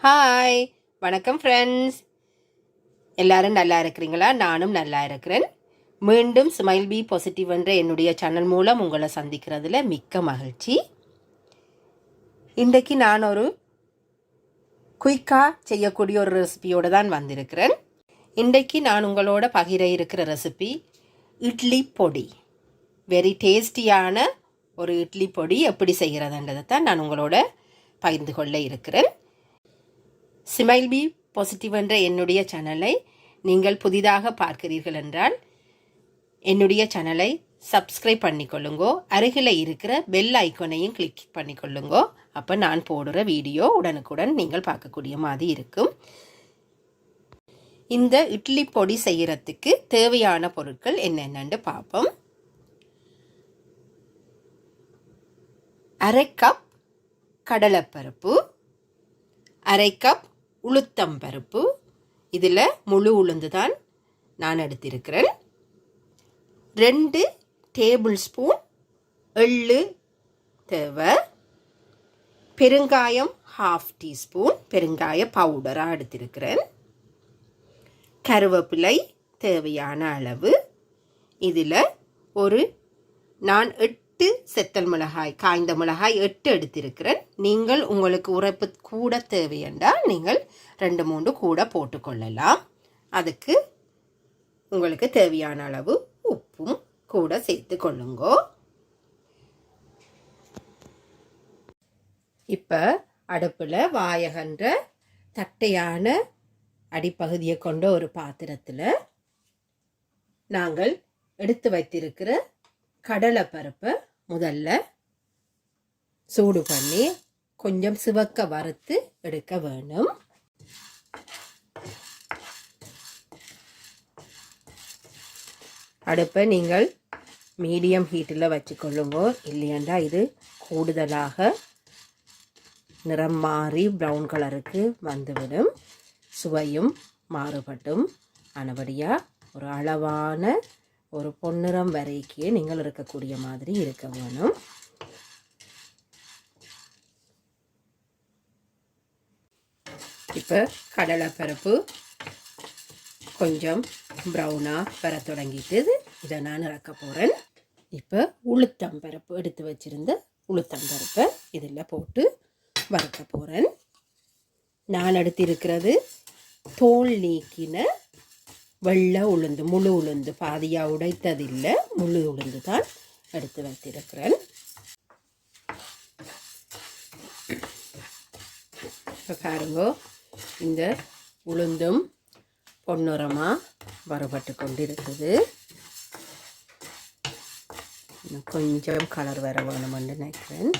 Hi, வணக்கம் friends. எல்லாரும் நல்லா இருக்கிறீங்களா? நானும் நல்லா இருக்கிறேன். மீண்டும் ஸ்மைல் பி பாசிட்டிவ் என்ற என்னுடைய சேனல் மூலம் உங்களை சந்திக்கிறதுல மிக்க மகிழ்ச்சி. இன்றைக்கு நான் ஒரு குயிக்காக செய்யக்கூடிய ஒரு ரெசிபியோடு தான் வந்திருக்கிறேன். இன்றைக்கு நான் உங்களோட பகிர இருக்கிற ரெசிபி இட்லி பொடி. வெரி டேஸ்டியான ஒரு இட்லி பொடி எப்படி செய்கிறதுன்றதை தான் நான் உங்களோட பகிர்ந்து கொள்ள இருக்கிறேன். ஸ்மைல் பி பாசிட்டிவ் என்ற என்னுடைய சேனலை நீங்கள் புதிதாக பார்க்கிறீர்கள் என்றால் என்னுடைய சேனலை சப்ஸ்கிரைப் பண்ணிக்கொள்ளுங்கோ. அருகில் இருக்கிற பெல் ஐக்கோனையும் கிளிக் பண்ணிக்கொள்ளுங்கோ. அப்போ நான் போடுற வீடியோ உடனுக்குடன் நீங்கள் பார்க்கக்கூடிய மாதிரி இருக்கும். இந்த இட்லி பொடி செய்கிறதுக்கு தேவையான பொருட்கள் என்னென்னு பார்ப்போம். 1/2 கப் கடலைப்பருப்பு, 1/2 கப் உளுத்தம்பருப்பு, இதில் முழு உளுந்து தான் நான் எடுத்திருக்கிறேன். 2 டேபிள் ஸ்பூன் எள்ளு தேவை, பெருங்காயம் 1/2 டீஸ்பூன் பெருங்காய பவுடராக எடுத்திருக்கிறேன், கருவேப்பிலை தேவையான அளவு, இதில் நான் 8 செத்தல் மிளகாய், காய்ந்த மிளகாய் 8 எடுத்திருக்கிறேன். நீங்கள் உங்களுக்கு உரைப்பு கூட தேவையென்றால் நீங்கள் 2-3 கூட போட்டுக்கொள்ளலாம். அதுக்கு உங்களுக்கு தேவையான அளவு உப்பும் கூட சேர்த்து கொள்ளுங்கோ. இப்போ அடுப்பில் வாயகன்ற தட்டையான அடிப்பகுதியை கொண்ட ஒரு பாத்திரத்தில் நாங்கள் எடுத்து வைத்திருக்கிற கடலைப்பருப்பை முதல்ல சூடு பண்ணி கொஞ்சம் சிவக்க வறுத்து எடுக்க வேணும். அடுப்பை நீங்கள் மீடியம் ஹீட்டில் வச்சுக்கொள்ளுங்க. இல்லையண்டா இது கூடுதலாக நிறம் மாறி ப்ரௌன் கலருக்கு வந்துவிடும். சுவையும் மாறுபட்டும். ஆனபடியாக ஒரு அளவான ஒரு பொன்னிறம் வரைக்கே நீங்கள் இருக்கக்கூடிய மாதிரி இருக்க வேணும். இப்போ கடலைப்பருப்பு கொஞ்சம் ப்ரௌனாக வர தொடங்கிட்டு இதை நான் இறக்க போகிறேன். இப்போ உளுத்தம்பருப்பு எடுத்து வச்சுருந்த உளுத்தம்பருப்பை இதில் போட்டு வறுக்க போகிறேன். நான் எடுத்திருக்கிறது தோல் நீக்கின வெள்ளை உளுந்து, முழு உளுந்து, பாதியாக உடைத்ததில்லை, முழு உளுந்து தான் எடுத்து வைத்திருக்கிறேன். இப்போ பாருங்க, இந்த உளுந்தும் பொன்னிறமாக வறுபட்டு கொண்டு இருக்குது. கொஞ்சம் கலர் வர வேணும்னு நினைக்கிறேன்.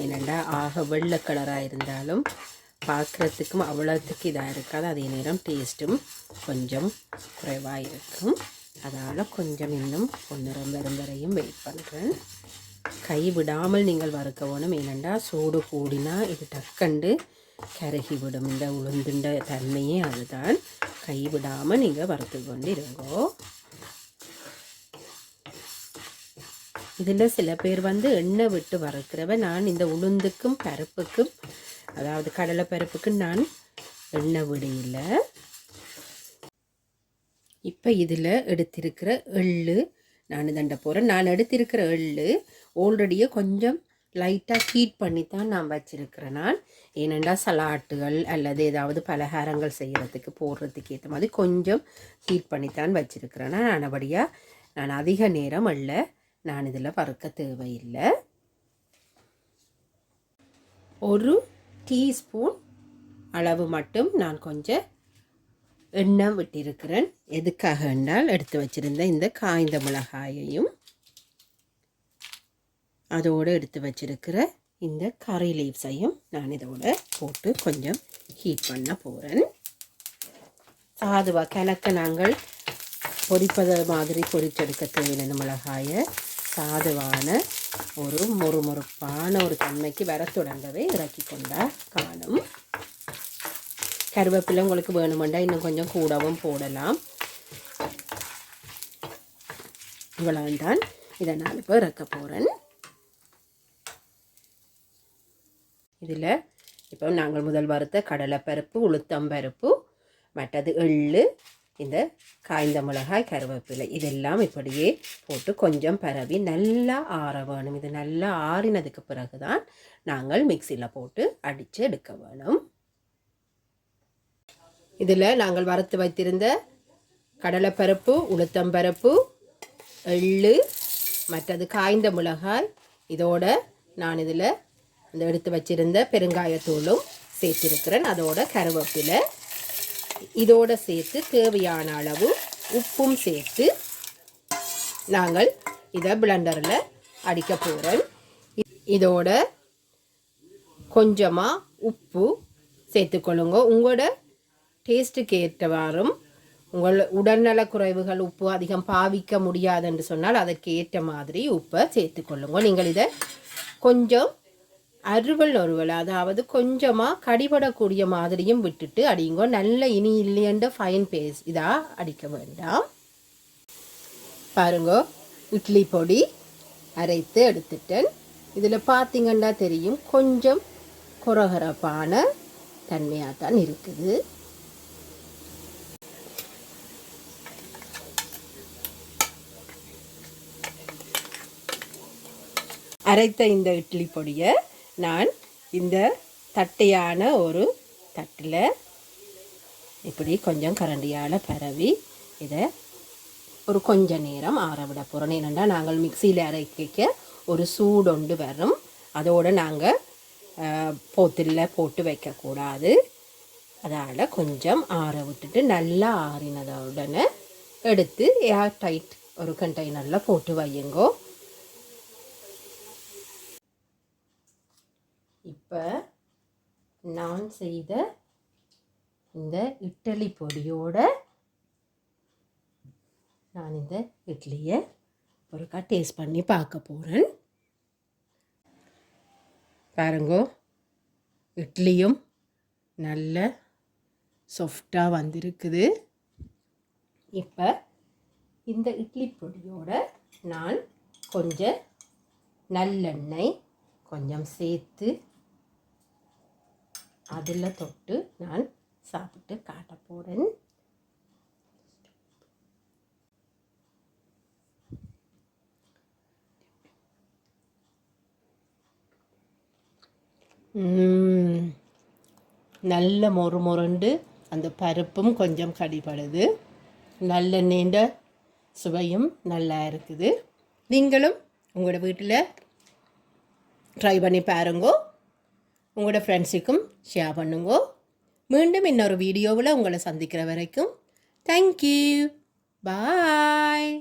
ஏனெண்டா ஆக வெள்ளை கலராக இருந்தாலும் பார்க்குறதுக்கும் அவ்வளோத்துக்கு இதாக இருக்காது. அதே நேரம் டேஸ்ட்டும் கொஞ்சம் குறைவாக இருக்கும். அதனால் கொஞ்சம் இன்னும் பொன்னிறம் வரும் வரையும் வெயிட் பண்ணுறேன். கை விடாமல் நீங்கள் வறுக்க வேணும். ஏனெண்டா சூடு கூடினா இது டக்கண்டு கருகி விடும். இந்த உளுந்துண்ட தன்மையே அதுதான். கை விடாமல் நீங்கள் வறுத்து கொண்டு இருங்கோ. இதில் சில பேர் எண்ணெய் விட்டு வறுக்கிறவ. நான் இந்த உளுந்துக்கும் பருப்புக்கும், அதாவது கடலை பருப்புக்கு நான் எண்ணெய் விடையில. இப்போ இதில் எடுத்திருக்கிற எள்ளு நான் தண்ட போகிறேன். நான் எடுத்திருக்கிற எள்ளு ஆல்ரெடியே கொஞ்சம் லைட்டாக ஹீட் பண்ணி தான் நான் வச்சுருக்கிறேன். நான் ஏனெண்டா சலாட்டுகள் அல்லது ஏதாவது பலகாரங்கள் செய்கிறதுக்கு போடுறதுக்கு ஏற்ற மாதிரி கொஞ்சம் ஹீட் பண்ணித்தான் வச்சுருக்கிறேன். ஆனபடியாக நான் அதிக நேரம் நான் இதில் வறுக்க தேவையில்லை. 1 டீஸ்பூன் அளவு மட்டும் நான் கொஞ்சம் எண்ணெய் விட்டிருக்கிறேன். எதுக்காக என்றால் எடுத்து வச்சுருந்த இந்த காய்ந்த மிளகாயையும் அதோடு எடுத்து வச்சிருக்கிற இந்த கறி லீவ்ஸையும் நான் இதோட போட்டு கொஞ்சம் ஹீட் பண்ண போகிறேன். சாதுவா கணக்க நாங்கள் பொரிப்பது மாதிரி பொரிச்செடுக்க தேவையான மிளகாயை சாதுவான ஒரு மொறுமொறுப்பான ஒரு தன்மைக்கு வர தொடங்கவே இறக்கி கொண்டால் காணும். கருவேப்பிலை உங்களுக்கு வேணுமெண்டா இன்னும் கொஞ்சம் கூடவும் போடலாம். இவ்வளவுதான். இதை நான் இப்போ இறக்க போகிறேன். இதில் இப்போ நாங்கள் முதல் வறுத்த கடலைப்பருப்பு, உளுத்தம்பருப்பு, மற்றது எள்ளு, இந்த காய்ந்த மிளகாய், கருவேப்பிலை இதெல்லாம் இப்படியே போட்டு கொஞ்சம் பரவி நல்லா ஆற வேணும். இது நல்லா ஆறினதுக்கு பிறகு தான் நாங்கள் மிக்சியில் போட்டு அடித்து எடுக்க வேணும். இதில் நாங்கள் வறுத்து வைத்திருந்த கடலைப்பருப்பு, உளுத்தம்பருப்பு, எள்ளு, மற்றது காய்ந்த மிளகாய், இதோட நான் இதில் இந்த எடுத்து வச்சிருந்த பெருங்காயத்தூளும் சேர்த்திருக்கிறேன். அதோட கருவேப்பிலை இதோடு சேர்த்து தேவையான அளவு உப்பும் சேர்த்து நாங்கள் இதை பிளெண்டரில் அடிக்க போகிறேன். இதோட கொஞ்சமாக உப்பு சேர்த்துக்கொள்ளுங்க. உங்களோட டேஸ்ட்டுக்கு ஏற்றவாறும், உங்கள் உடல்நல குறைவுகள் உப்பு அதிகம் பாவிக்க முடியாதுன்னு சொன்னால் அதற்கு ஏற்ற மாதிரி உப்பை சேர்த்துக்கொள்ளுங்க. நீங்கள் இதை கொஞ்சம் அறுவல் அதாவது கொஞ்சமாக கடிபடக்கூடிய மாதிரியும் விட்டுட்டு அடிங்க. நல்ல இனி இல்லையன்ற ஃபைன் பேஸ்ட் இதாக அடிக்க வேண்டாம். பாருங்க, இட்லி பொடி அரைத்து எடுத்துட்டேன். இதில் பார்த்தீங்கன்னா தெரியும் கொஞ்சம் குறகரப்பான தன்மையாக தான் இருக்குது. அரைத்த இந்த இட்லி பொடியை நான் இந்த தட்டையான ஒரு தட்டில் இப்படி கொஞ்சம் கரண்டியால் பரவி இதை ஒரு கொஞ்ச நேரம் ஆற விட போகிறோம். ஏனென்றால் நாங்கள் மிக்சியில் அரைக்க ஒரு சூடொண்டு வரும். அதோடு நாங்கள் போத்தில் போட்டு வைக்கக்கூடாது. அதால் கொஞ்சம் ஆற விட்டுட்டு நல்லா ஆறினதுடனே எடுத்து ஏர் டைட் ஒரு கண்டெய்னரில் போட்டு வையுங்கோ. இப்போ நான் செய்த இந்த இட்லி பொடியோட நான் இந்த இட்லியை ஒருக்கா டேஸ்ட் பண்ணி பார்க்க போகிறேன். பாருங்கோ, இட்லியும் நல்ல சாஃப்டாக வந்திருக்குது. இப்போ இந்த இட்லி பொடியோட நான் கொஞ்சம் நல்லெண்ணெய் கொஞ்சம் சேர்த்து அதில் தொட்டு நான் சாப்பிட்டு காட்ட போகிறேன். நல்ல மொறுண்டு அந்த பருப்பும் கொஞ்சம் கடிபடுது. நல்லெண்ணெய்ன்ற சுவையும் நல்லா இருக்குது. நீங்களும் உங்களோட வீட்டில் ட்ரை பண்ணி பாருங்கோ. உங்களோட ஃப்ரெண்ட்ஸுக்கும் ஷேர் பண்ணுங்கோ. மீண்டும் இன்னொரு வீடியோவில் உங்களை சந்திக்கிற வரைக்கும் தேங்க்யூ, பாய்.